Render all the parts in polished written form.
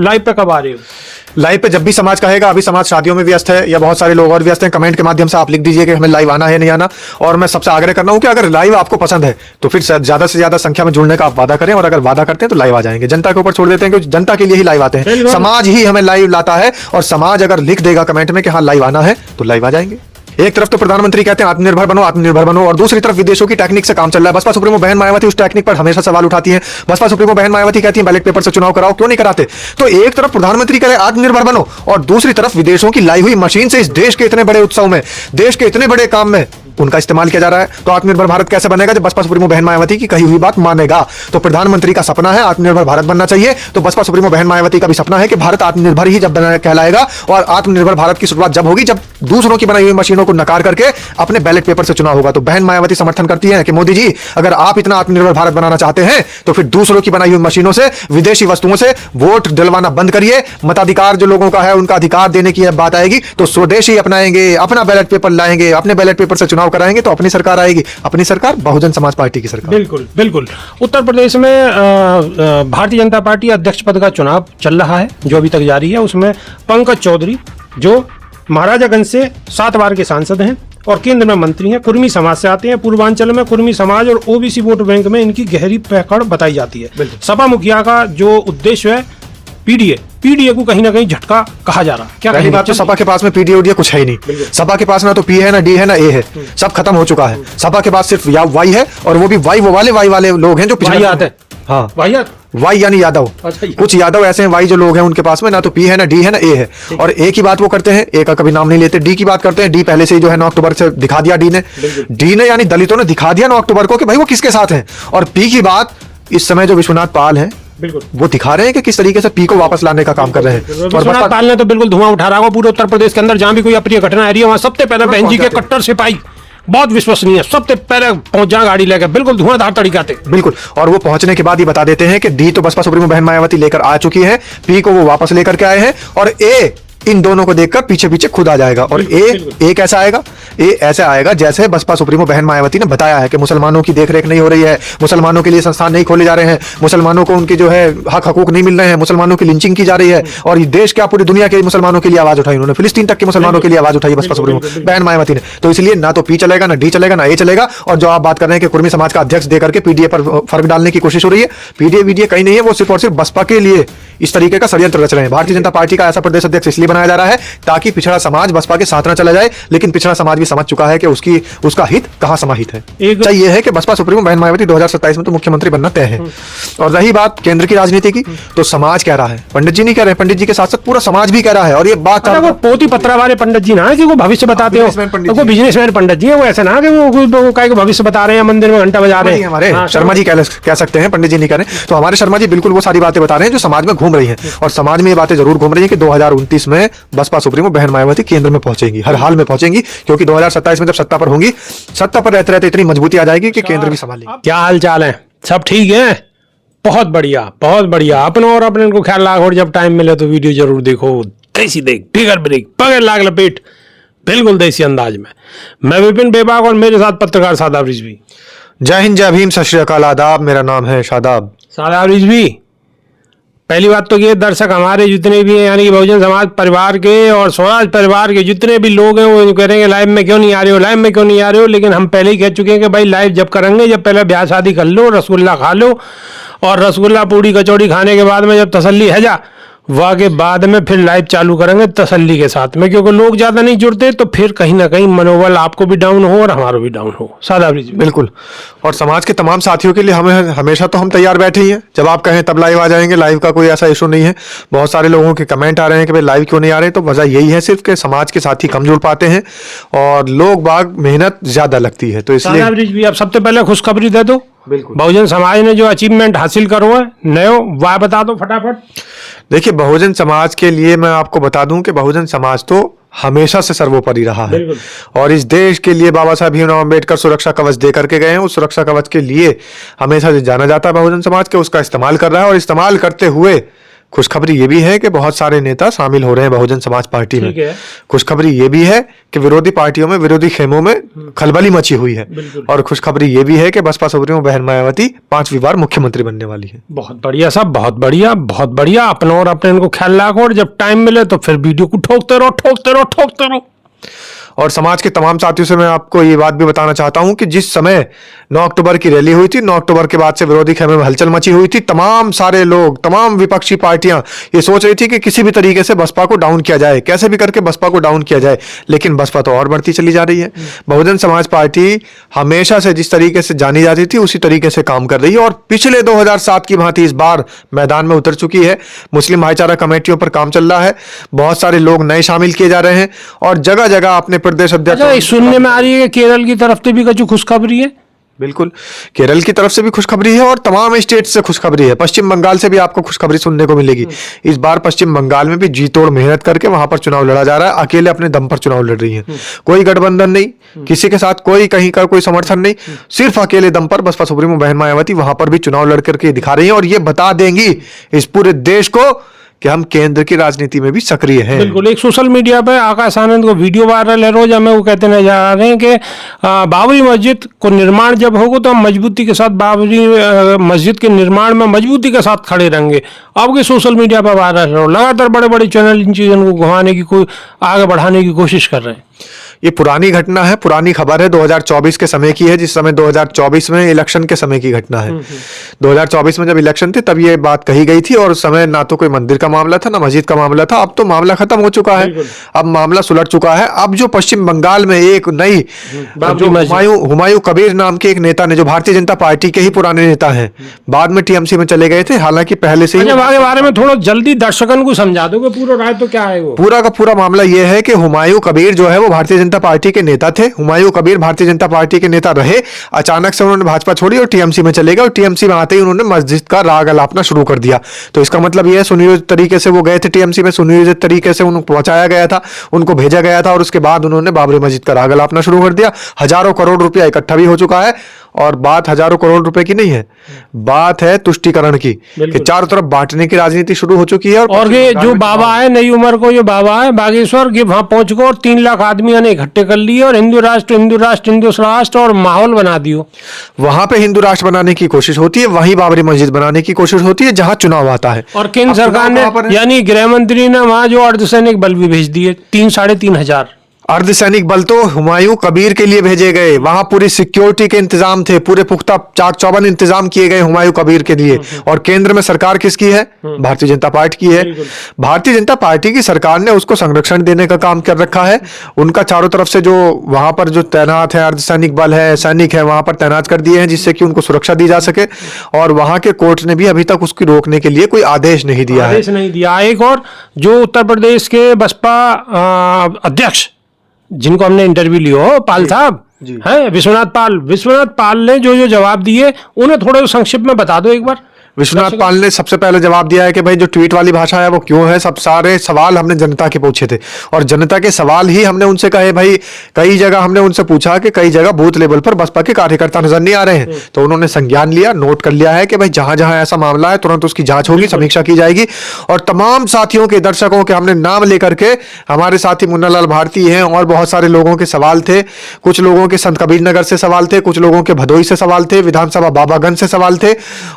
Live पे कब आ रहे हो? लाइव पे जब भी समाज कहेगा। अभी समाज शादियों में व्यस्त है या बहुत सारे लोग और व्यस्त हैं। कमेंट के माध्यम से आप लिख दीजिए कि हमें लाइव आना है नहीं आना। और मैं सबसे आग्रह कर रहा हूं कि अगर लाइव आपको पसंद है तो फिर ज्यादा से ज्यादा संख्या में जुड़ने का आप वादा करें, और अगर वादा करते हैं तो लाइव आ जाएंगे। जनता के ऊपर छोड़ देते हैं कि जनता के लिए ही लाइव आते हैं। समाज ही हमें लाइव लाता है, और समाज अगर लिख देगा कमेंट में कि हाँ लाइव आना है तो लाइव आ जाएंगे। एक तरफ तो प्रधानमंत्री कहते हैं आत्मनिर्भर बनो आत्मनिर्भर बनो, और दूसरी तरफ विदेशों की टेक्निक से काम चल रहा है। बसपा सुप्रीमो बहन मायावती उस टेक्निक पर हमेशा सवाल उठाती हैं। बसपा सुप्रीमो बहन मायावती कहती है बैलेट पेपर से चुनाव कराओ, क्यों नहीं कराते? तो एक तरफ प्रधानमंत्री कह रहे आत्मनिर्भर बनो, और दूसरी तरफ विदेशों की लाई हुई मशीन से इस देश के इतने बड़े उत्सव में, देश के इतने बड़े काम में उनका इस्तेमाल किया जा रहा है। तो आत्मनिर्भर भारत कैसे बनेगा जब बसपा सुप्रीमो बहन मायावती की कही हुई बात मानेगा? तो प्रधानमंत्री का सपना है आत्मनिर्भर भारत बनना चाहिए, तो बसपा सुप्रीमो बहन मायावती का भी सपना है कि भारत आत्मनिर्भर ही जब कहलाएगा। और आत्मनिर्भर भारत की शुरुआत जब होगी जब दूसरों की बनाई हुई मशीनों को नकार करके अपने बैलेट पेपर से चुनाव होगा। तो बहन मायावती समर्थन करती है कि मोदी जी अगर आप इतना आत्मनिर्भर भारत बनाना चाहते हैं तो फिर दूसरों की बनाई हुई मशीनों से, विदेशी वस्तुओं से वोट दिलवाना बंद करिए। मताधिकार जो लोगों का है उनका अधिकार देने की बात आएगी तो स्वदेशी अपनाएंगे, अपना बैलेट पेपर लाएंगे, अपने बैलेट पेपर से चुनाव कराएंगे तो अपनी सरकार आएगी। अपनी सरकार बहुजन समाज पार्टी की सरकार। बिल्कुल बिल्कुल। उत्तर प्रदेश में भारतीय जनता पार्टी अध्यक्ष पद का चुनाव चल रहा है जो अभी तक जारी है। उसमें पंकज चौधरी जो महाराजागंज से 7 बार के सांसद हैं और केंद्र में मंत्री हैं, कुर्मी समाज से आते हैं। पूर्वांचल में कुर्मी समाज और ओबीसी वोट बैंक में इनकी गहरी पकड़ बताई जाती है। सपा मुखिया का जो उद्देश्य है पीडीए को कहीं ना कहीं झटका कहा जा रहा है। क्या पहली बात तो सपा के पास में पीडीए उडीए कुछ है ही नहीं। सपा के पास ना तो पी है ना डी है ना ए है, सब खत्म हो चुका है। सपा के पास सिर्फ वाई है, और वो भी वाई वाले लोग हैं जो पिछले आते हैं। हाँ वाई यानी यादव। कुछ यादव ऐसे हैं वाई जो लोग हैं उनके पास में ना तो पी है ना डी है ना ए है, और ए की बात वो करते हैं, ए का कभी नाम नहीं लेते। डी की बात करते हैं, डी पहले से ही जो है 9 अक्टूबर से दिखा दिया डी ने यानी दलितों ने दिखा दिया 9 अक्टूबर को कि भाई वो किसके साथ हैं। और पी की बात इस समय जो विश्वनाथ पाल हैं वो दिखा रहे हैं कि किस तरीके से पी को वापस लाने का काम कर रहे हैं। और विश्वनाथ पाल ने तो बिल्कुल धुआं उठा रहा होगा पूरे उत्तर प्रदेश के अंदर। जहां भी कोई अप्रिय घटना आ रही है वहां सबसे पहले बहन जी के कट्टर सिपाही बहुत विश्वसनीय सबसे पहले पहुंच जा गाड़ी लेकर, बिल्कुल धुआंधार तरीकाते। बिल्कुल। और वो पहुंचने के बाद ही बता देते हैं कि डी तो बसपा सुप्रीमो बहन मायावती लेकर आ चुकी है, पी को वो वापस लेकर के आए हैं, और ए इन दोनों को देखकर पीछे पीछे खुद आ जाएगा। और ए कैसा आएगा? ए ऐसे आएगा जैसे बसपा सुप्रीमो बहन मायावती ने बताया है कि मुसलमानों की देखरेख नहीं हो रही है, मुसलमानों के लिए संस्थान नहीं खोले जा रहे हैं, मुसलमानों को उनके जो है हक हकूक नहीं मिल रहे हैं, मुसलमानों की लिंचिंग की जा रही है। और ये देश क्या पूरी दुनिया के मुसलमानों के लिए आवाज उठाई उन्होंने, फिलिस्तीन तक के मुसलमानों के लिए आवाज उठाई बसपा सुप्रीमो बहन मायावती ने। तो इसलिए ना तो पी चलेगा ना डी चलेगा ना ए चलेगा। और जो आप बात कर रहे हैं कि कुर्मी समाज का अध्यक्ष देकर के पीडीए पर फर्क डालने की कोशिश हो रही है, पीडीए वीडीए कहीं नहीं है, वो सिर्फ और सिर्फ बसपा के लिए इस तरीके का षड्यंत्र रच रहे हैं। भारतीय जनता पार्टी का ऐसा प्रदेश अध्यक्ष इसलिए बनाया जा रहा है ताकि पिछड़ा समाज बसपा के साथ ना चला जाए, लेकिन पिछड़ा समाज भी समझ चुका है कि उसका हित कहां समाहित है। चाहिए है कि बसपा सुप्रीमो बहन मायावती 2027 में तो मुख्यमंत्री बनना तय है। और रही बात केंद्र की राजनीति की, तो समाज कह रहा है, पंडित जी नहीं कह रहे, पंडित जी के साथ साथ पूरा समाज भी कह रहा है। और ये बात वो पोती पत्रा वाले पंडित जी ना कि वो भविष्य बताते हो, वो बिजनेसमैन पंडित जी है, वो ऐसा ना कि वो भविष्य बता रहे हैं, मंदिर में घंटा बजा रहे हैं। हमारे शर्मा जी कह सकते हैं, पंडित जी नहीं कह रहे। तो हमारे शर्मा जी बिल्कुल वो सारी बातें बता रहे हैं जो समाज में घूम रही है। और समाज में ये बातें जरूर घूम रही है कि 2029 में बसपा सुप्रीमो बहन मायावती केंद्र में पहुंचेंगी, हर हाल में पहुंचेंगी, क्योंकि 2027 में जब सत्ता पर होंगी, सत्ता पर रहते रहते इतनी मजबूती आ जाएगी कि केंद्र भी संभाल लेंगे। क्या हाल चाल है? सब ठीक है? बहुत बढ़िया बहुत बढ़िया। अपनों और अपने को ख्याल रखो, जब टाइम मिले तो वीडियो जरूर देखो। देसी देख, फिगर ब्रेक, पकड़ लाग लपेट, बिल्कुल देसी अंदाज में। मैं विपिन बेबाक और मेरे साथ पत्रकार शादाब रिजवी। जय हिंद जय भीम, सत श्री अकाल, आदाब। मेरा नाम है शादाब रिजवी। पहली बात तो ये दर्शक हमारे जितने भी हैं यानी कि बहुजन समाज परिवार के और स्वराज परिवार के जितने भी लोग हैं वो कह रहे हैं लाइव में क्यों नहीं आ रहे हो, लाइव में क्यों नहीं आ रहे हो। लेकिन हम पहले ही कह चुके हैं कि भाई लाइव जब करेंगे जब पहले ब्याह शादी कर लो, रसगुल्ला खा लो, और रसगुल्ला पूड़ी कचौड़ी खाने के बाद में जब तसल्ली है जा वाह के बाद में फिर लाइव चालू करेंगे तसल्ली के साथ में, क्योंकि लोग ज्यादा नहीं जुड़ते तो फिर कहीं ना कहीं मनोबल आपको भी डाउन हो और हमारा भी डाउन हो। सादा बिल्कुल। और समाज के तमाम साथियों के लिए हमें हमेशा तो हम तैयार बैठे ही हैं, जब आप कहें तब लाइव आ जाएंगे। लाइव का कोई ऐसा इशू नहीं है। बहुत सारे लोगों के कमेंट आ रहे हैं कि भाई लाइव क्यों नहीं आ रहे, तो वजह यही है सिर्फ कि समाज के साथी कम जुड़ पाते हैं और लोग बाग मेहनत ज्यादा लगती है। तो इसलिए अब सबसे पहले खुशखबरी दे दो, बिल्कुल बहुजन समाज ने जो अचीवमेंट हासिल करो है नयो वह बता दो फटाफट। देखिए बहुजन समाज के लिए मैं आपको बता दूं कि बहुजन समाज तो हमेशा से सर्वोपरि रहा है और इस देश के लिए बाबा साहब भीमराव अम्बेडकर सुरक्षा कवच दे करके गए हैं। उस सुरक्षा कवच के लिए हमेशा से जाना जाता है बहुजन समाज के, उसका इस्तेमाल कर रहा है और इस्तेमाल करते हुए खुशखबरी ये भी है कि बहुत सारे नेता शामिल हो रहे हैं बहुजन समाज पार्टी में। ठीक है। खुशखबरी ये भी है कि विरोधी पार्टियों में, विरोधी खेमों में खलबली मची हुई है। और खुशखबरी ये भी है कि बसपा सुप्रीमो बहन मायावती 5वीं बार मुख्यमंत्री बनने वाली है। बहुत बढ़िया साहब, बहुत बढ़िया, बहुत बढ़िया। अपना और अपने इनको ख्याल रखो, और जब टाइम मिले तो फिर वीडियो को ठोकते रहो, ठोकते रहो, ठोकते रहो। और समाज के तमाम साथियों से मैं आपको ये बात भी बताना चाहता हूं कि जिस समय 9 अक्टूबर की रैली हुई थी, 9 अक्टूबर के बाद से विरोधी खेमे में हलचल मची हुई थी। तमाम सारे लोग, तमाम विपक्षी पार्टियां ये सोच रही थी कि किसी भी तरीके से बसपा को डाउन किया जाए, कैसे भी करके बसपा को डाउन किया जाए, लेकिन बसपा तो और बढ़ती चली जा रही है। बहुजन समाज पार्टी हमेशा से जिस तरीके से जानी जाती थी उसी तरीके से काम कर रही है और पिछले 2007 की भांति इस बार मैदान में उतर चुकी है। मुस्लिम भाईचारा कमेटियों पर काम चल रहा है, बहुत सारे लोग नए शामिल किए जा रहे हैं और जगह जगह अपने प्रदेश अध्यक्ष। अच्छा, सुनने में आ रही है कि केरल की तरफ से भी कुछ खुशखबरी है। बिल्कुल, केरल की तरफ से भी खुशखबरी है और तमाम स्टेट से खुशखबरी है। पश्चिम बंगाल से भी आपको खुशखबरी सुनने को मिलेगी। इस बार पश्चिम बंगाल में भी जी तोड़ मेहनत करके वहां पर चुनाव लड़ा जा रहा है। अकेले अपने दम पर चुनाव लड़ रही है, कोई गठबंधन नहीं, किसी के साथ कोई कहीं का कोई समर्थन नहीं, सिर्फ अकेले दम पर बसपा सुप्रीमो बहन मायावती वहां पर भी चुनाव लड़ करके दिखा रही है और ये बता देंगी इस पूरे देश को कि हम केंद्र की राजनीति में भी सक्रिय हैं। बिल्कुल। एक सोशल मीडिया पे आकाश आनंद को वीडियो वायरल है रोज, हमें वो कहते नजर आ रहे हैं कि बाबरी मस्जिद को निर्माण जब होगा तो हम मजबूती के साथ बाबरी मस्जिद के निर्माण में मजबूती के साथ खड़े रहेंगे। अब के सोशल मीडिया पर वायरल है, लगातार बड़े बड़े चैनल इन चीज़ों को घुमाने की, कोई आगे बढ़ाने की कोशिश कर रहे हैं। ये पुरानी घटना है, पुरानी खबर है, 2024 के समय की है, जिस समय 2024 में इलेक्शन के समय की घटना है। 2024 में जब इलेक्शन थे तब ये बात कही गई थी और उस समय ना तो कोई मंदिर का मामला था ना मस्जिद का मामला था। अब तो मामला खत्म हो चुका है, अब मामला सुलट चुका है। अब जो पश्चिम बंगाल में एक नई हुमायूं कबीर नाम के एक नेता ने, जो भारतीय जनता पार्टी के ही पुराने नेता हैं, बाद में टीएमसी में चले गए थे, हालांकि पहले से ही। आगे बारे में थोड़ा जल्दी दर्शकों को समझा दो कि पूरा राय तो क्या है। वो पूरा का पूरा मामला यह है कि हुमायूं कबीर जो है वो भारतीय जनता पार्टी के नेता थे। हुमायूं कबीर भारतीय जनता पार्टी के नेता रहे, अचानक से उन्होंने भाजपा छोड़ी और टीएमसी में चले गए और टीएमसी में आते ही उन्होंने मस्जिद का राग अलापना शुरू कर दिया। तो इसका मतलब यह है सुनियोजित तरीके से वो गए थे टीएमसी में, सुनियोजित तरीके से उनको पहुंचाया गया था, उनको भेजा गया था और उसके बाद उन्होंने बाबरी मस्जिद का राग अलापना शुरू कर दिया। हजारों करोड़ रुपया इकट्ठा भी हो चुका है और बात हजारों करोड़ रुपए की नहीं है, बात है तुष्टीकरण की, कि चारों तरफ बांटने की राजनीति शुरू हो चुकी है। और ये जो बाबा है, नई उम्र को जो बाबा है बागेश्वर के, वहां पहुंच गए और 3 लाख आदमियों ने इकट्ठे कर लिए और हिंदू राष्ट्र और माहौल बना दियो। वहां पे हिंदू राष्ट्र बनाने की कोशिश होती है, वहीं बाबरी मस्जिद बनाने की कोशिश होती है जहां चुनाव आता है। और केंद्र सरकार ने, यानी गृह मंत्री ने वहां जो अर्धसैनिक बल भी भेज दिए, 3-3.5 हजार अर्धसैनिक बल तो हुमायूं कबीर के लिए भेजे गए। वहां पूरी सिक्योरिटी के इंतजाम थे, पूरे पुख्ता चाक चौबंद इंतजाम किए गए हुमायूं कबीर के लिए। और केंद्र में सरकार किसकी है? भारतीय जनता पार्टी की है। भारतीय जनता पार्टी की सरकार ने उसको संरक्षण देने का काम कर रखा है। उनका चारों तरफ से जो वहां पर जो तैनात है अर्धसैनिक बल है, सैनिक है, वहां पर तैनात कर दिए हैं जिससे कि उनको सुरक्षा दी जा सके। और वहां के कोर्ट ने भी अभी तक उसकी रोकने के लिए कोई आदेश नहीं दिया है। एक और जो उत्तर प्रदेश के बसपा अध्यक्ष जिनको हमने इंटरव्यू लिया हो, पाल साहब हैं, विश्वनाथ पाल ने जो जवाब दिए उन्हें थोड़ा संक्षिप्त में बता दो एक बार। विश्वनाथ पाल ने सबसे पहले जवाब दिया है कि भाई जो ट्वीट वाली भाषा है वो क्यों है। सब सारे सवाल हमने जनता के पूछे थे और जनता के सवाल ही हमने उनसे कहे। भाई कई जगह हमने उनसे पूछा कि कई जगह बूथ लेवल पर बसपा के कार्यकर्ता नजर नहीं आ रहे हैं, तो उन्होंने संज्ञान लिया, नोट कर लिया है कि भाई जहां जहां ऐसा मामला है तुरंत उसकी जांच होगी, समीक्षा की जाएगी। और तमाम साथियों के, दर्शकों के हमने नाम लेकर के, हमारे साथी मुन्नालाल भारती हैं और बहुत सारे लोगों के सवाल थे। कुछ लोगों के संत कबीर नगर से सवाल थे, कुछ लोगों के भदोई से सवाल थे, विधानसभा बाबागंज से सवाल थे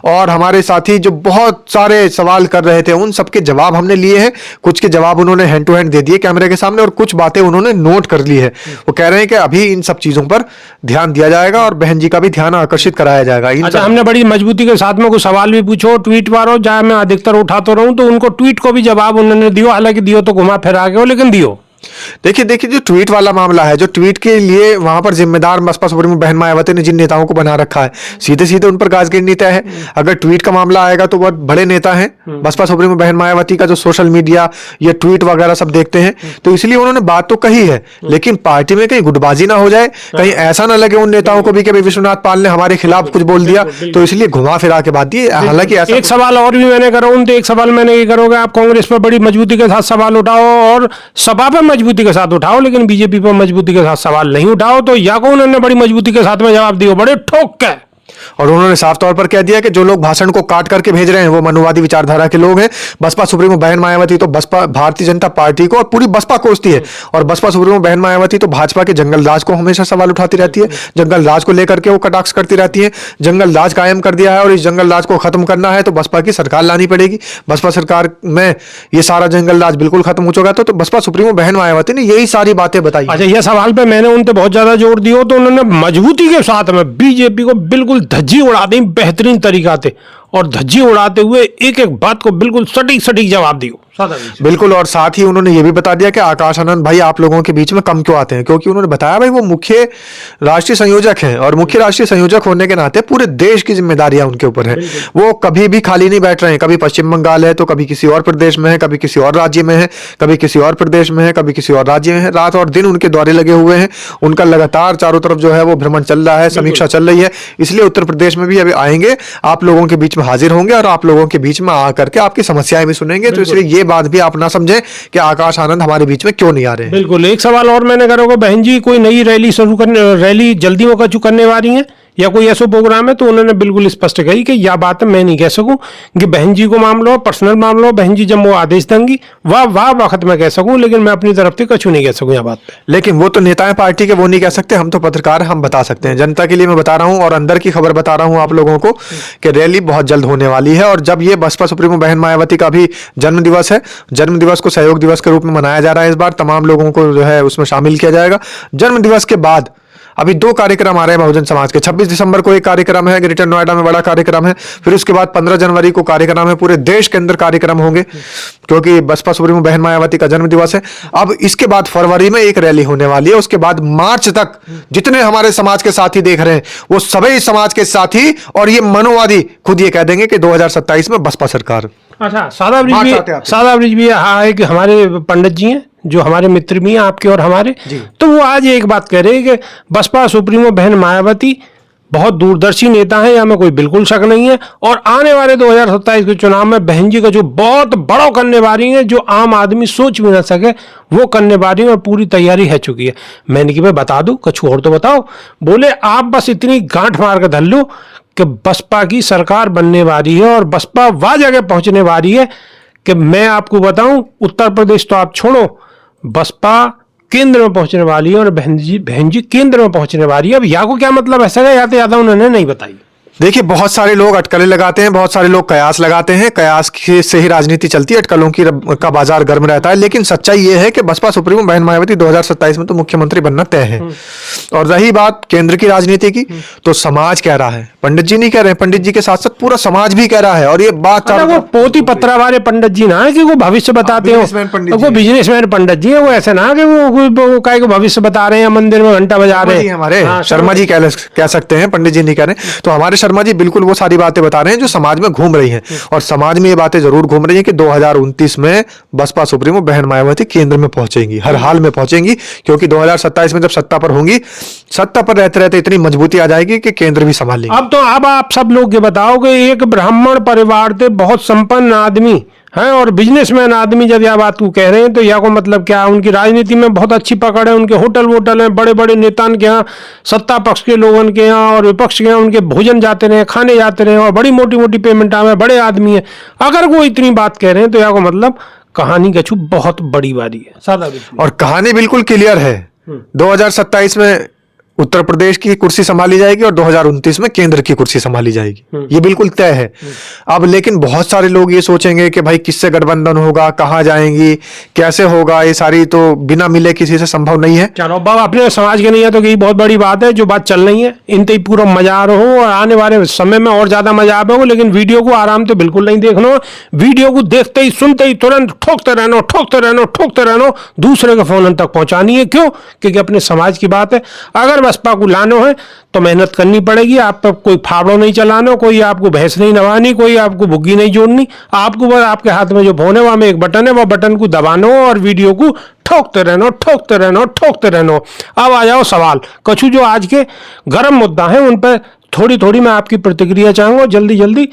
और हमारे साथी जो बहुत सारे सवाल कर रहे थे उन सबके जवाब हमने लिए हैं। कुछ के जवाब उन्होंने हैंड टू हैंड दे दिए कैमरे के सामने और कुछ बातें उन्होंने नोट कर ली है। वो कह रहे हैं कि अभी इन सब चीजों पर ध्यान दिया जाएगा और बहन जी का भी ध्यान आकर्षित कराया जाएगा। अच्छा, हमने बड़ी मजबूती के साथ में कुछ सवाल भी पूछो, ट्वीट मारो, जहां मैं अधिकतर उठाता रहूं तो उनको ट्वीट को भी जवाब उन्होंने दियो, हालांकि दियो तो घुमा फिरा के हो, लेकिन दियो। देखिए जो ट्वीट वाला मामला है, जो ट्वीट के लिए वहां पर जिम्मेदार बसपा सुप्रीमो बहन मायावती ने जिन नेताओं को बना रखा है, सीधे सीधे उन पर गाज गिरनी तय है। अगर ट्वीट का मामला आएगा तो बहुत बड़े नेता हैं बसपा सुप्रीमो बहन मायावती का, जो सोशल मीडिया या ट्वीट वगैरह सब देखते हैं, तो इसलिए उन्होंने बात तो कही है, लेकिन पार्टी में कहीं गुटबाजी ना हो जाए, कहीं ऐसा ना लगे उन नेताओं को भी कि विश्वनाथ पाल ने हमारे खिलाफ कुछ बोल दिया, तो इसलिए घुमा फिरा के बात दी। हालांकि एक सवाल और भी मैंने करा, तो एक सवाल मैंने ये करोगे, आप कांग्रेस पर बड़ी मजबूती के साथ सवाल उठाओ और सपा पर मजबूती के साथ उठाओ, लेकिन बीजेपी पर मजबूती के साथ सवाल नहीं उठाओ, तो या को उन्होंने बड़ी मजबूती के साथ में जवाब दिया, बड़े ठोक के। और उन्होंने साफ तौर पर कह दिया कि जो लोग भाषण को काट करके भेज रहे हैं वो मनुवादी विचारधारा के लोग हैं। बसपा सुप्रीमो बहन मायावती तो बसपा भारतीय जनता पार्टी को और पूरी बसपा कोसती है, और बसपा सुप्रीमो बहन मायावती तो भाजपा के जंगल राज को हमेशा सवाल उठाती रहती है, जंगल राज को लेकर के वो कटाक्ष करती रहती है। जंगल राज कायम कर दिया है और इस जंगल राज को खत्म करना है तो बसपा की सरकार लानी पड़ेगी। बसपा सरकार में ये सारा जंगल राज बिल्कुल खत्म हो चुका था, तो बसपा सुप्रीमो बहन मायावती ने यही सारी बातें बताई। अच्छा, यह सवाल पे मैंने उन पे बहुत ज्यादा जोर दिया तो उन्होंने मजबूती के साथ में बीजेपी को बिल्कुल धज्जी उड़ा दी बेहतरीन तरीका से, और धज्जी उड़ाते हुए एक एक बात को बिल्कुल सटीक सटीक जवाब दियो। बिल्कुल, और साथ ही उन्होंने ये भी बता दिया कि आकाश आनंद भाई आप लोगों के बीच में कम क्यों आते हैं, क्योंकि उन्होंने बताया भाई वो मुख्य राष्ट्रीय संयोजक हैं, और मुख्य राष्ट्रीय संयोजक होने के नाते पूरे देश की जिम्मेदारियां उनके ऊपर है। वो कभी भी खाली नहीं बैठ रहे हैं, कभी पश्चिम बंगाल है तो कभी किसी और प्रदेश में है, कभी किसी और राज्य में है, कभी किसी और प्रदेश में है, कभी किसी और राज्य में है। रात और दिन उनके दौरे लगे हुए हैं, उनका लगातार चारों तरफ जो है वो भ्रमण चल रहा है, समीक्षा चल रही है। इसलिए उत्तर प्रदेश में भी अभी आएंगे, आप लोगों के बीच में हाजिर होंगे और आप लोगों के बीच में आकर के आपकी समस्याएं भी सुनेंगे। तो इसलिए ये बात भी आप ना समझें कि आकाश आनंद हमारे बीच में क्यों नहीं आ रहे हैं। बिल्कुल। एक सवाल और मैंने करा होगा, बहन जी कोई नई रैली शुरू करने, रैली जल्दी में कछु करने वाली है या कोई ऐसा प्रोग्राम है? तो उन्होंने बिल्कुल स्पष्ट कही कि यह बात मैं नहीं कह सकूं कि बहन जी को मामला हो, पर्सनल मामला हो, बहन जी जब वो आदेश देंगी वाह वक्त मैं कह सकूं, लेकिन मैं अपनी तरफ से कछु नहीं कह सकूं यह बात पे। लेकिन वो तो नेता है पार्टी के, वो नहीं कह सकते, हम तो पत्रकार हम बता सकते हैं। जनता के लिए मैं बता रहा हूं और अंदर की खबर बता रहा हूं आप लोगों को कि रैली बहुत जल्द होने वाली है। और जब ये बसपा सुप्रीमो बहन मायावती का भी जन्म दिवस है, जन्म दिवस को सहयोग दिवस के रूप में मनाया जा रहा है। इस बार तमाम लोगों को जो है उसमें शामिल किया जाएगा। जन्म दिवस के बाद अभी 2 कार्यक्रम आ रहे हैं बहुजन समाज के। 26 दिसंबर को एक कार्यक्रम है, ग्रेटर नोएडा में बड़ा कार्यक्रम है। फिर उसके बाद 15 जनवरी को कार्यक्रम है, पूरे देश के अंदर कार्यक्रम होंगे क्योंकि बसपा सुप्रीमो बहन मायावती का जन्म दिवस है। अब इसके बाद फरवरी में एक रैली होने वाली है। उसके बाद मार्च तक जितने हमारे समाज के साथी देख रहे हैं वो सभी समाज के साथी और ये मनोवादी खुद ये कह देंगे कि 2027 में बसपा सरकार। अच्छा, सादा ब्रिज भी हाँ, एक हमारे पंडित जी हैं जो हमारे मित्र भी हैं आपके और हमारे, तो वो आज एक बात कह रहे हैं कि बसपा सुप्रीमो बहन मायावती बहुत दूरदर्शी नेता है, या में कोई बिल्कुल शक नहीं है, और आने वाले 2027 के चुनाव में बहन जी का जो बहुत बड़ा करने वाली है, जो आम आदमी सोच भी ना सके वो करने वाली है और पूरी तैयारी है चुकी है। मैंने कि भाई बता दूं, कुछ और तो बताओ। बोले आप बस इतनी गांठ मार कर धर लो कि बसपा की सरकार बनने वाली है और बसपा वह जगह पहुंचने वाली है कि मैं आपको बताऊं, उत्तर प्रदेश तो आप छोड़ो, बसपा केंद्र में पहुंचने वाली है और बहन जी केंद्र में पहुंचने वाली है। अब या को क्या मतलब ऐसा है, या तो ज्यादा उन्होंने नहीं बताई। देखिए, बहुत सारे लोग अटकलें लगाते हैं, बहुत सारे लोग कयास लगाते हैं, कयास से ही राजनीति चलती है, अटकलों का बाजार गर्म रहता है। लेकिन सच्चाई ये है कि बसपा सुप्रीमो बहन मायावती 2027 में तो मुख्यमंत्री बनना तय है। और रही बात केंद्र की राजनीति की, तो समाज कह रहा है, पंडित जी नहीं कह रहे हैं, पंडित जी के साथ साथ पूरा समाज भी कह रहा है। और ये बात वो पोती पत्रा वाले पंडित जी ना है कि वो भविष्य बताते हो, वो बिजनेसमैन पंडित जी है, वो ऐसे ना कि वो काय को भविष्य बता रहे हैं, मंदिर में घंटा बजा रहे हैं। हमारे शर्मा जी कह सकते हैं, पंडित जी नहीं कह रहे। तो हमारे शर्मा जी बिल्कुल वो सारी बातें बता रहे हैं जो समाज में घूम रही हैं, और समाज में ये बातें जरूर घूम रही हैं कि 2029 में बसपा सुप्रीमो बहन मायावती केंद्र में पहुंचेंगी, हर हाल में पहुंचेंगी, क्योंकि 2027 में जब सत्ता पर होंगी, सत्ता पर रहते रहते इतनी मजबूती आ जाएगी कि केंद्र भी संभाल लेंगे। अब आप सब लोग ये बताओ कि एक ब्राह्मण परिवार से बहुत संपन्न आदमी है और बिजनेसमैन आदमी जब यह बात को कह रहे हैं तो यह को मतलब क्या? उनकी राजनीति में बहुत अच्छी पकड़ है, उनके होटल वोटल हैं, बड़े बड़े नेता के यहाँ, सत्ता पक्ष के लोगों के यहाँ और विपक्ष के यहाँ उनके भोजन जाते रहे, खाने जाते रहे, और बड़ी मोटी मोटी पेमेंट आवे, बड़े आदमी है। अगर वो इतनी बात कह रहे हैं तो यह को मतलब कहानी कछु बहुत बड़ी बारी है। सादा और कहानी बिल्कुल क्लियर है। 2027 में उत्तर प्रदेश की कुर्सी संभाली जाएगी और 2029 में केंद्र की कुर्सी संभाली जाएगी, ये बिल्कुल तय है। अब लेकिन बहुत सारे लोग ये सोचेंगे कि भाई किससे गठबंधन होगा, कहाँ जाएंगी, कैसे होगा, ये सारी तो बिना मिले किसी से संभव नहीं है। चलो बाबा, अपने समाज के नहीं है तो यही बहुत बड़ी बात है जो बात चल रही है, इन ही पूरा मजा आ रहा हो और आने वाले समय में और ज्यादा मजा आ हो। लेकिन वीडियो को आराम से बिल्कुल नहीं देखना, वीडियो को देखते ही सुनते ही तुरंत ठोकते रहना, दूसरे के फोन तक पहुंचानी है। क्यों? क्योंकि अपने समाज की बात है। अगर बसपा को लाना है तो मेहनत करनी पड़ेगी, आप पर कोई फावड़ो नहीं चलाना, कोई आपको भैंस नहीं नवानी, कोई आपको बुग्गी नहीं जोड़नी, आपको बस आपके हाथ में जो फोन है वहां में एक बटन है, वह बटन को दबाना और वीडियो को ठोकते रहना। अब आ जाओ सवाल कछु जो आज के गर्म मुद्दा है उन पर थोड़ी मैं आपकी प्रतिक्रिया चाहूंगा, जल्दी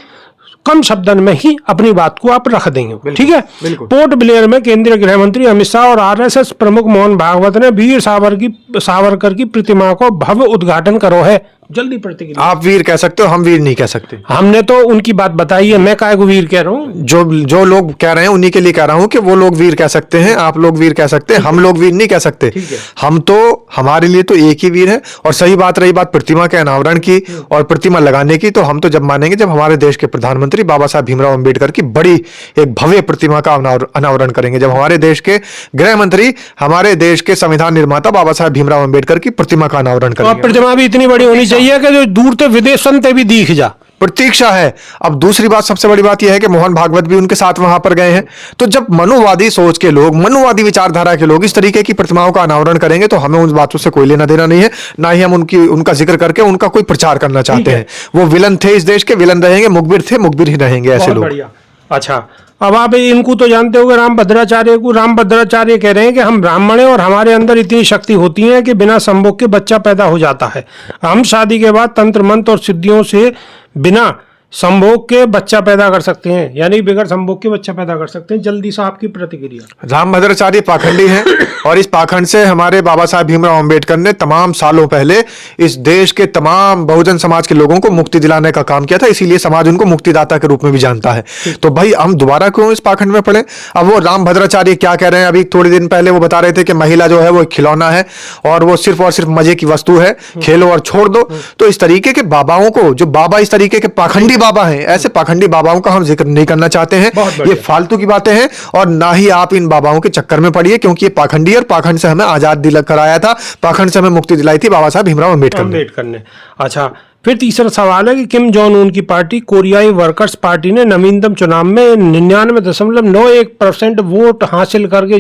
कम शब्दों में ही अपनी बात को आप रख देंगे, ठीक है? पोर्ट ब्लेयर में केंद्रीय गृह मंत्री अमित शाह और आरएसएस प्रमुख मोहन भागवत ने वीर सावरकर की प्रतिमा को भव्य उद्घाटन करो है। जल्दी प्रतिक्रिया। आप वीर कह सकते हो, हम वीर नहीं कह सकते। हमने तो उनकी बात बताई है, मैं काहे को वीर कह रहा हूँ। जो लोग कह रहे हैं उन्हीं के लिए कह रहा हूं कि वो लोग वीर कह सकते हैं, आप लोग वीर कह सकते हैं, हम लोग वीर नहीं कह सकते। ठीक है। हम तो, हमारे लिए तो एक ही वीर है। और सही बात रही बात प्रतिमा के अनावरण की और प्रतिमा लगाने की, तो हम तो जब मानेंगे जब हमारे देश के प्रधानमंत्री बाबा साहब भीमराव अंबेडकर की बड़ी एक भव्य प्रतिमा का अनावरण करेंगे, जब हमारे देश के गृह मंत्री हमारे देश के संविधान निर्माता बाबा साहब भीमराव अंबेडकर की प्रतिमा का अनावरण और करेंगे। प्रतिमा भी इतनी बड़ी होनी चाहिए कि जो दूर से विदेशन से भी दिख जा। प्रतीक्षा है। अब दूसरी बात, सबसे बड़ी बात यह है कि मोहन भागवत भी उनके साथ वहां पर गए हैं। तो जब मनुवादी सोच के लोग, मनुवादी विचारधारा के लोग इस तरीके की प्रतिमाओं का अनावरण करेंगे, तो हमें उन बातों से कोई लेना देना नहीं है, ना ही हम उनका जिक्र करके उनका कोई प्रचार करना चाहते हैं। वो विलन थे, इस देश के विलन रहेंगे, मुखबिर थे, मुखबिर ही रहेंगे ऐसे बहुत लोग। बढ़िया। अच्छा, अब आप इनको तो जानते होंगे, राम भद्राचार्य को। राम भद्राचार्य कह रहे हैं कि हम ब्राह्मण हैं और हमारे अंदर इतनी शक्ति होती है कि बिना संभोग के बच्चा पैदा हो जाता है। हम शादी के बाद तंत्र मंत्र और सिद्धियों से बिना संभोग के बच्चा पैदा कर सकते हैं, यानी बगैर संभोग के बच्चा पैदा कर सकते हैं। जल्दी से आपकी प्रतिक्रिया। राम भद्राचार्य पाखंडी हैं और इस पाखंड से हमारे बाबा साहब भीमराव अंबेडकर ने तमाम सालों पहले इस देश के तमाम बहुजन समाज के लोगों को मुक्ति दिलाने का काम किया था, इसीलिए समाज उनको मुक्तिदाता के रूप में भी जानता है। तो भाई हम दोबारा क्यों इस पाखंड में पड़े। अब वो राम भद्राचार्य क्या कह रहे हैं, अभी थोड़ी दिन पहले वो बता रहे थे कि महिला जो है वो एक खिलौना है और वो सिर्फ और सिर्फ मजे की वस्तु है, खेलो और छोड़ दो। तो इस तरीके के बाबाओं को, जो बाबा इस तरीके के पाखंडी बाबा हैं, ऐसे पाखंडी बाबाओं का हम जिक्र नहीं करना चाहते हैं। ये फालतू की बातें हैं और ना ही आप इन बाबाओं के चक्कर में पड़िए, क्योंकि ये पाखंडी, और पाखंड से हमें आजाद दिला कराया था, पाखंड से हमें मुक्ति दिलाई थी बाबा साहब भीमराव अंबेडकर ने। अच्छा, फिर तीसरा सवाल है कि किम जोंग उन की पार्टी कोरियाई वर्कर्स पार्टी ने नवीनतम चुनाव में 99.91% वोट हासिल करके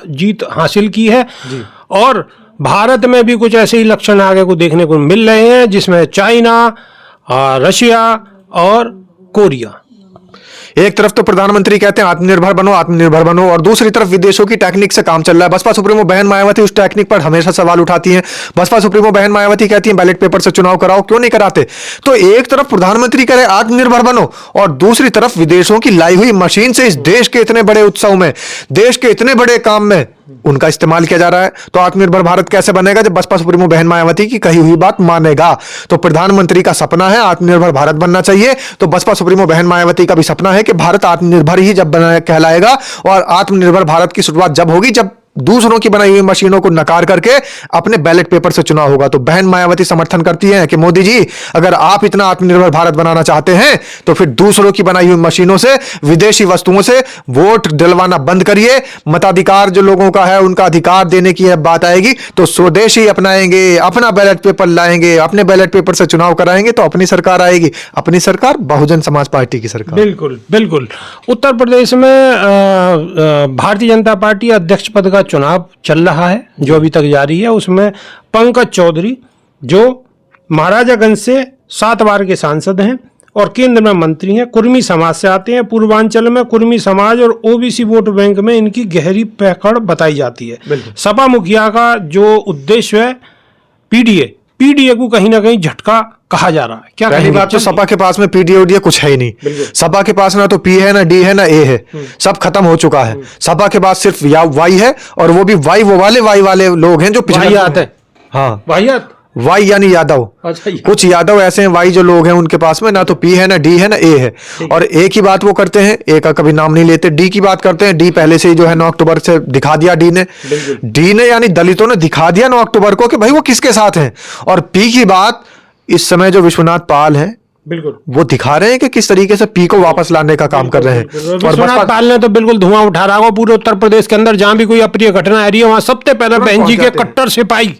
जीत हासिल की है। और भारत में भी कुछ ऐसे ही लक्षण आगे को देखने को मिल रहे हैं, जिसमें चाइना, रशिया और कोरिया। एक तरफ तो प्रधानमंत्री कहते हैं आत्मनिर्भर बनो, आत्मनिर्भर बनो, और दूसरी तरफ विदेशों की टेक्निक से काम चल रहा है। बसपा सुप्रीमो बहन मायावती उस टेक्निक पर हमेशा सवाल उठाती हैं। बसपा सुप्रीमो बहन मायावती कहती हैं बैलेट पेपर से चुनाव कराओ, क्यों नहीं कराते। तो एक तरफ प्रधानमंत्री कह रहे आत्मनिर्भर बनो और दूसरी तरफ विदेशों की लाई हुई मशीन से इस देश के इतने बड़े उत्सव में, देश के इतने बड़े काम में उनका इस्तेमाल किया जा रहा है। तो आत्मनिर्भर भारत कैसे बनेगा जब बसपा सुप्रीमो बहन मायावती की कही हुई बात मानेगा। तो प्रधानमंत्री का सपना है आत्मनिर्भर भारत बनना चाहिए, तो बसपा सुप्रीमो बहन मायावती का भी सपना है कि भारत आत्मनिर्भर ही जब कहलाएगा, और आत्मनिर्भर भारत की शुरुआत जब होगी जब दूसरों की बनाई हुई मशीनों को नकार करके अपने बैलेट पेपर से चुनाव होगा। तो बहन मायावती समर्थन करती हैं कि मोदी जी, अगर आप इतना आत्मनिर्भर भारत बनाना चाहते हैं तो फिर दूसरों की बनाई हुई मशीनों से, विदेशी वस्तुओं से वोट दिलवाना बंद करिए। मताधिकार जो लोगों का है उनका अधिकार देने की बात आएगी तो स्वदेशी अपनाएंगे, अपना बैलेट पेपर लाएंगे, अपने बैलेट पेपर से चुनाव कराएंगे, तो अपनी सरकार आएगी। अपनी सरकार बहुजन समाज पार्टी की सरकार। बिल्कुल बिल्कुल। उत्तर प्रदेश में भारतीय जनता पार्टी अध्यक्ष पद का चुनाव चल रहा है, जो अभी तक जारी है। उसमें पंकज चौधरी, जो महाराजागंज से 7 बार के सांसद हैं और केंद्र में मंत्री हैं, कुर्मी समाज से आते हैं। पूर्वांचल में कुर्मी समाज और ओबीसी वोट बैंक में इनकी गहरी पकड़ बताई जाती है। सपा मुखिया का जो उद्देश्य है पीडीए को कहीं ना कहीं झटका कहा जा रहा है। क्या पहली बात तो सपा के पास में पीडीए कुछ है ही नहीं। सपा के पास ना तो पी है, ना डी है, ना ए है, सब खत्म हो चुका है। सपा के पास सिर्फ वाई है, और वो भी वाई वो वाले लोग हैं जो वाहियात है। हाँ, वाहियात, वाई यानी यादव। अच्छा, कुछ यादव ऐसे हैं वाई जो लोग हैं उनके पास में ना तो पी है, ना डी है, ना ए है। और ए की बात वो करते हैं, ए का कभी नाम नहीं लेते। डी की बात करते हैं, डी पहले से ही जो है 9 अक्टूबर से दिखा दिया डी ने यानी दलितों ने दिखा दिया 9 अक्टूबर को कि भाई वो किसके साथ हैं। और पी की बात इस समय जो विश्वनाथ पाल है, बिल्कुल वो दिखा रहे हैं कि किस तरीके से पी को वापस लाने का काम कर रहे हैं। और विश्वनाथ पाल ने तो बिल्कुल धुआं उठा रहा होगा पूरे उत्तर प्रदेश के अंदर। जहां भी कोई अप्रिय घटना आ रही है वहां सबसे पहले बहन जी के कट्टर सिपाही,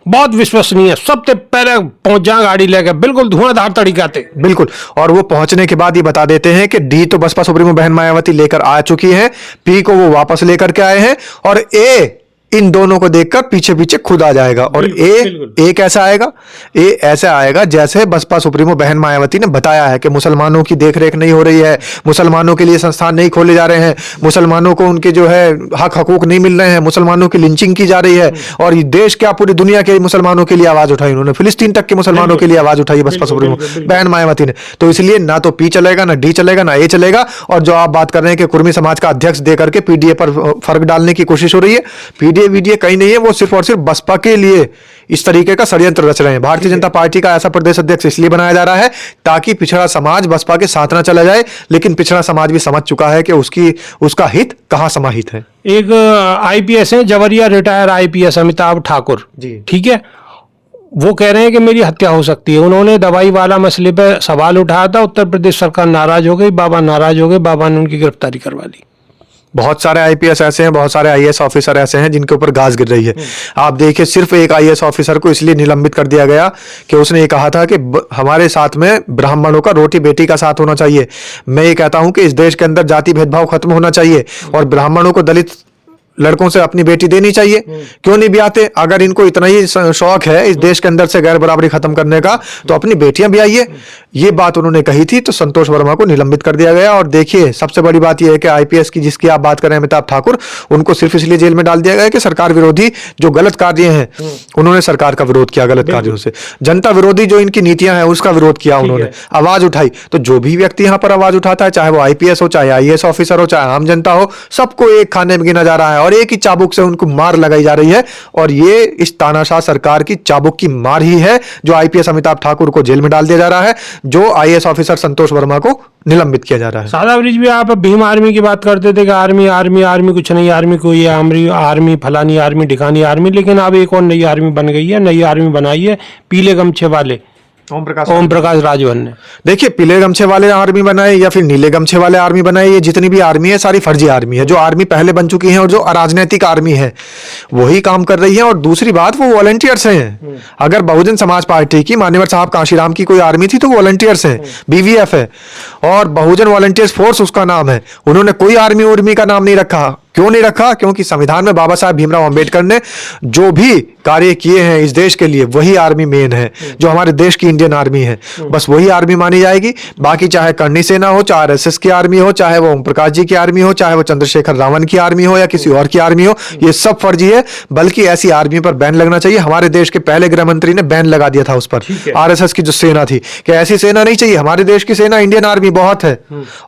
बहुत विश्वसनीय, सबसे पहले पहुंच जा गाड़ी लेकर, बिल्कुल धुआंधार तरीका से। बिल्कुल। और वो पहुंचने के बाद ये बता देते हैं कि डी तो बसपा सुप्रीमो बहन मायावती लेकर आ चुकी है, पी को वो वापस लेकर के आए हैं, और ए इन दोनों को देखकर पीछे पीछे खुद आ जाएगा। और ए कैसा आएगा? ए ऐसा आएगा जैसे बसपा सुप्रीमो बहन मायावती ने बताया है कि मुसलमानों की देखरेख नहीं हो रही है, मुसलमानों के लिए संस्थान नहीं खोले जा रहे हैं, मुसलमानों को उनके जो है हक हकूक नहीं मिल रहे हैं, मुसलमानों की लिंचिंग की जा रही है। और देश क्या पूरी दुनिया के मुसलमानों के लिए आवाज उठाई उन्होंने, फिलिस्तीन तक के मुसलमानों के लिए आवाज उठाई बसपा सुप्रीमो बहन मायावती ने। तो इसलिए ना तो पी चलेगा, ना डी चलेगा, ना ए चलेगा। और जो आप बात कर रहे हैं कि कुर्मी समाज का अध्यक्ष देकर के पीडीए पर फर्क डालने की कोशिश हो रही है, पीडीए कहीं नहीं है, वो सिर्फ और सिर्फ बसपा के लिए इस तरीके का षड्यंत्र रच रहे हैं। भारतीय जनता पार्टी का ऐसा प्रदेश अध्यक्ष इसलिए बनाया जा रहा है ताकि पिछड़ा समाज बसपा के साथ ना चला जाए, लेकिन पिछड़ा समाज भी समझ चुका है कि उसका हित कहाँ समाहित है। एक आईपीएस है, जवरिया रिटायर आईपीएस अमिताभ ठाकुर जी। ठीक है, वो कह रहे हैं कि मेरी हत्या हो सकती है। उन्होंने दवाई वाला मसले पर सवाल उठाया था, उत्तर प्रदेश सरकार नाराज हो गई, बाबा नाराज हो गए, बाबा ने उनकी गिरफ्तारी करवा ली। बहुत सारे आईपीएस ऐसे हैं, बहुत सारे आईएएस ऑफिसर ऐसे हैं जिनके ऊपर घास गिर रही है। आप देखिए, सिर्फ एक आईएएस ऑफिसर को इसलिए निलंबित कर दिया गया कि उसने ये कहा था कि हमारे साथ में ब्राह्मणों का रोटी बेटी का साथ होना चाहिए। मैं ये कहता हूं कि इस देश के अंदर जाति भेदभाव खत्म होना चाहिए और ब्राह्मणों को दलित लड़कों से अपनी बेटी देनी चाहिए। क्यों नहीं ब्याहते? अगर इनको इतना ही शौक है इस देश के अंदर से गैर बराबरी खत्म करने का, तो अपनी बेटियां ब्याहिए। ये बात उन्होंने कही थी, तो संतोष वर्मा को निलंबित कर दिया गया। और देखिए, सबसे बड़ी बात यह है कि आईपीएस की जिसकी आप बात करें अमिताभ ठाकुर, उनको सिर्फ इसलिए जेल में डाल दिया गया कि सरकार विरोधी जो गलत कार्य हैं उन्होंने सरकार का विरोध किया, गलत कार्यों से जनता विरोधी जो इनकी नीतियां हैं उसका विरोध किया, उन्होंने आवाज उठाई। तो जो भी व्यक्ति यहां पर आवाज उठाता है, चाहे वो आईपीएस हो, चाहे आईएएस ऑफिसर हो, चाहे आम जनता हो, सबको एक खाने में गिना जा रहा है और एक ही चाबुक से उनको मार लगाई जा रही है। और ये इस तानाशाह सरकार की चाबुक की मार ही है जो आईपीएस अमिताभ ठाकुर को जेल में डाल दिया जा रहा है, जो आईएएस ऑफिसर संतोष वर्मा को निलंबित किया जा रहा है। शादाब रिजवी, आप भीम आर्मी की बात करते थे कि आर्मी आर्मी आर्मी कुछ नहीं, आर्मी कोई है, आर्मी फलानी आर्मी ढिकानी आर्मी, लेकिन अब एक और नई आर्मी बन गई है, नई आर्मी बनाई है पीले गमछे वाले ओम प्रकाश राजभर ने। देखिए, पीले गमछे वाले आर्मी बनाए या फिर नीले गमछे वाले आर्मी बनाए, ये जितनी भी आर्मी है सारी फर्जी आर्मी है। जो आर्मी पहले बन चुकी है और जो अराजनैतिक आर्मी है वही काम कर रही है। और दूसरी बात, वो वॉलंटियर्स हैं। अगर बहुजन समाज पार्टी की मान्यवर साहब कांशीराम की कोई आर्मी थी तो वॉलंटियर्स हैं, बीवीएफ है और बहुजन वॉलंटियर्स फोर्स उसका नाम है। उन्होंने कोई आर्मी उर्मी का नाम नहीं रखा। क्यों नहीं रखा? क्योंकि संविधान में बाबा साहब भीमराव अंबेडकर ने जो भी कार्य किए हैं इस देश के लिए, वही आर्मी मेन है, जो हमारे देश की इंडियन आर्मी है, बस वही आर्मी मानी जाएगी। बाकी चाहे करनी सेना हो, चाहे आरएसएस की आर्मी हो, चाहे वो ओम प्रकाश जी की आर्मी हो, चाहे वो चंद्रशेखर रावण की आर्मी हो या किसी और की आर्मी हो, ये सब फर्जी है। बल्कि ऐसी आर्मी पर बैन लगना चाहिए। हमारे देश के पहले गृह मंत्री ने बैन लगा दिया था उस पर, आरएसएस की जो सेना थी, कि ऐसी सेना नहीं चाहिए। हमारे देश की सेना इंडियन आर्मी बहुत है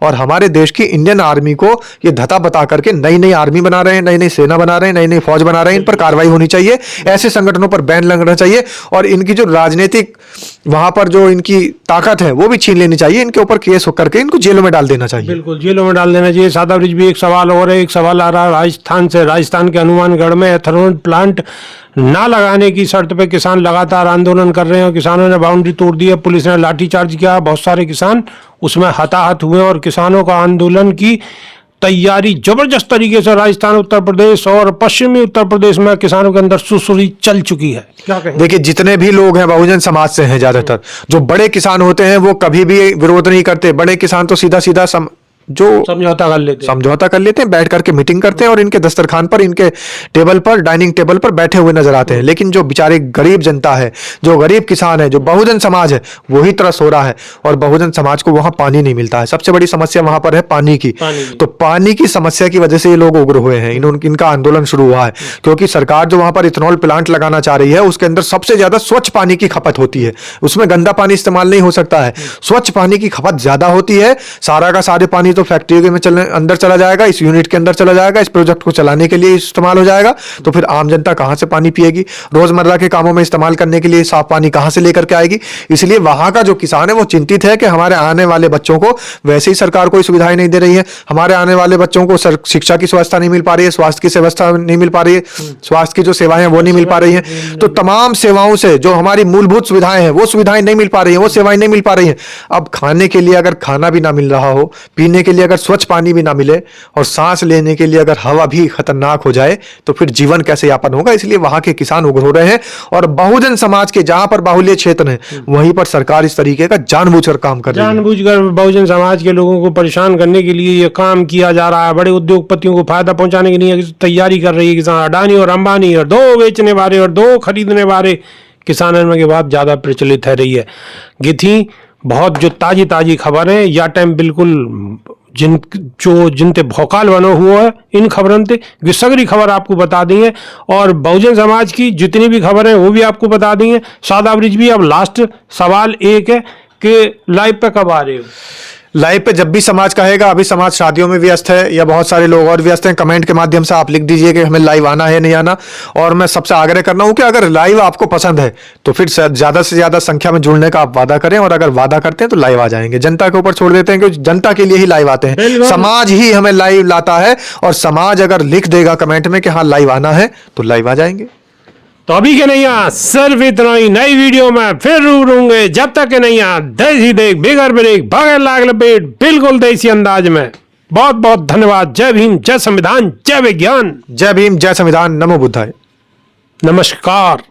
और हमारे देश की इंडियन आर्मी को ये धता बता करके नई नई आर्मी बना रहे हैं, नई नई सेना बना रहे हैं, नई नई फौज बना रहे हैं। इन पर कार्रवाई होनी चाहिए, ऐसे संगठनों पर बैन लगना चाहिए और इनकी जो राजनीतिक वहां पर जो इनकी ताकत है वो भी छीन लेनी चाहिए। इनके ऊपर केस होकर के इनको जेलों में डाल देना चाहिए। बिल्कुल, जेलों में डाल देना चाहिए। शादाब रिजवी, एक सवाल और है, एक सवाल आ रहा है राजस्थान से। राजस्थान के हनुमानगढ़ में एथेनॉल प्लांट ना लगाने की शर्त पे किसान लगातार आंदोलन कर रहे हैं और किसानों ने बाउंड्री तोड़ दी है, पुलिस ने लाठीचार्ज किया, बहुत सारे किसान उसमें हताहत हुए और किसानों का आंदोलन की तैयारी जबरदस्त तरीके से राजस्थान, उत्तर प्रदेश और पश्चिमी उत्तर प्रदेश में किसानों के अंदर सुसुरी चल चुकी है। क्या कहें? देखिए, जितने भी लोग हैं बहुजन समाज से हैं, ज्यादातर जो बड़े किसान होते हैं वो कभी भी विरोध नहीं करते। बड़े किसान तो सीधा सीधा जो समझौता कर लेते हैं, बैठ करके मीटिंग करते हैं और इनके दस्तरखान पर, इनके टेबल पर, डाइनिंग टेबल पर बैठे हुए नजर आते हैं। लेकिन जो बेचारे गरीब जनता है, जो गरीब किसान है, जो बहुजन समाज है, वही त्रस्त हो रहा है और बहुजन समाज को वहां पानी नहीं मिलता है। सबसे बड़ी समस्या वहां पर है पानी की। तो पानी की समस्या की वजह से ये लोग उग्र हुए हैं, इनका आंदोलन शुरू हुआ है क्योंकि सरकार जो वहां पर इथेनॉल प्लांट लगाना चाह रही है उसके अंदर सबसे ज्यादा स्वच्छ पानी की खपत होती है। उसमें गंदा पानी इस्तेमाल नहीं हो सकता है, स्वच्छ पानी की खपत ज्यादा होती है। सारा का सारे पानी तो फैक्ट्री में अंदर चला जाएगा, इस यूनिट के अंदर चला जाएगा, इस प्रोजेक्ट को चलाने के लिए इस्तेमाल हो जाएगा। तो फिर आम जनता कहां से पानी पिएगी? रोजमर्रा के कामों में इस्तेमाल करने के लिए साफ पानी कहां से लेकर के आएगी? इसलिए वहां का जो किसान है वो चिंतित है कि हमारे आने वाले बच्चों को, वैसे ही सरकार कोई सुविधाएं नहीं दे रही है, हमारे आने वाले बच्चों को शिक्षा की व्यवस्था नहीं मिल पा रही है, स्वास्थ्य की व्यवस्था नहीं मिल पा रही है, स्वास्थ्य की जो सेवाएं वो नहीं मिल पा रही है। तो तमाम सेवाओं से जो हमारी मूलभूत सुविधाएं हैं वो सुविधाएं नहीं मिल पा रही है, वो सेवाएं नहीं मिल पा रही है। अब खाने के लिए अगर खाना भी ना मिल रहा हो, पीने के लिए अगर स्वच्छ पानी भी ना मिले और सांस लेने के लिए अगर हवा भी खतरनाक हो जाए तो फिर जीवन कैसे यापन होगा? इसलिए वहां के किसान उग्र हो रहे हैं और बहुजन समाज के जहां पर बाहुल्य क्षेत्र है वहीं पर सरकार इस तरीके का जानबूझकर काम कर रही है। जानबूझकर बहुजन समाज के लोगों को परेशान करने के लिए ये काम किया जा रहा है। बड़े उद्योगपतियों को फायदा पहुंचाने के लिए तैयारी कर रही है किसान। अडानी और अंबानी और दो बेचने वाले और दो खरीदने वाले किसानों के बाद ज्यादा प्रचलित है रही है। गिथी बहुत जो ताजी ताजी खबर है या टाइम बिल्कुल जिनते भौकाल बनो हुआ है इन खबरों से सगरी खबर आपको बता दी है और बहुजन समाज की जितनी भी खबर है वो भी आपको बता दी है। शादाब रिजवी, अब लास्ट सवाल एक है कि लाइव पे कब आ रहे हो? लाइव पे जब भी समाज कहेगा, अभी समाज शादियों में व्यस्त है या बहुत सारे लोग और व्यस्त हैं, कमेंट के माध्यम से आप लिख दीजिए कि हमें लाइव आना है नहीं आना। और मैं सबसे आग्रह कर रहा हूं कि अगर लाइव आपको पसंद है तो फिर ज्यादा से ज्यादा संख्या में जुड़ने का आप वादा करें, और अगर वादा करते हैं तो लाइव आ जाएंगे। जनता के ऊपर छोड़ देते हैं क्योंकि जनता के लिए ही लाइव आते हैं, बिल्कुल। समाज ही हमें लाइव लाता है, और समाज अगर लिख देगा कमेंट में कि हाँ लाइव आना है तो लाइव आ जाएंगे। तो अभी के नहीं आ सिर्फ इतना ही, नई वीडियो में फिर रूबरू होंगे। जब तक के नहीं आ देसी देख बिगर ब्रेक बगैर लाग लपेट बिल्कुल देसी अंदाज में। बहुत बहुत धन्यवाद। जय भीम, जय संविधान, जय विज्ञान, जय भीम, जय संविधान, नमो बुद्धाय। नमस्कार।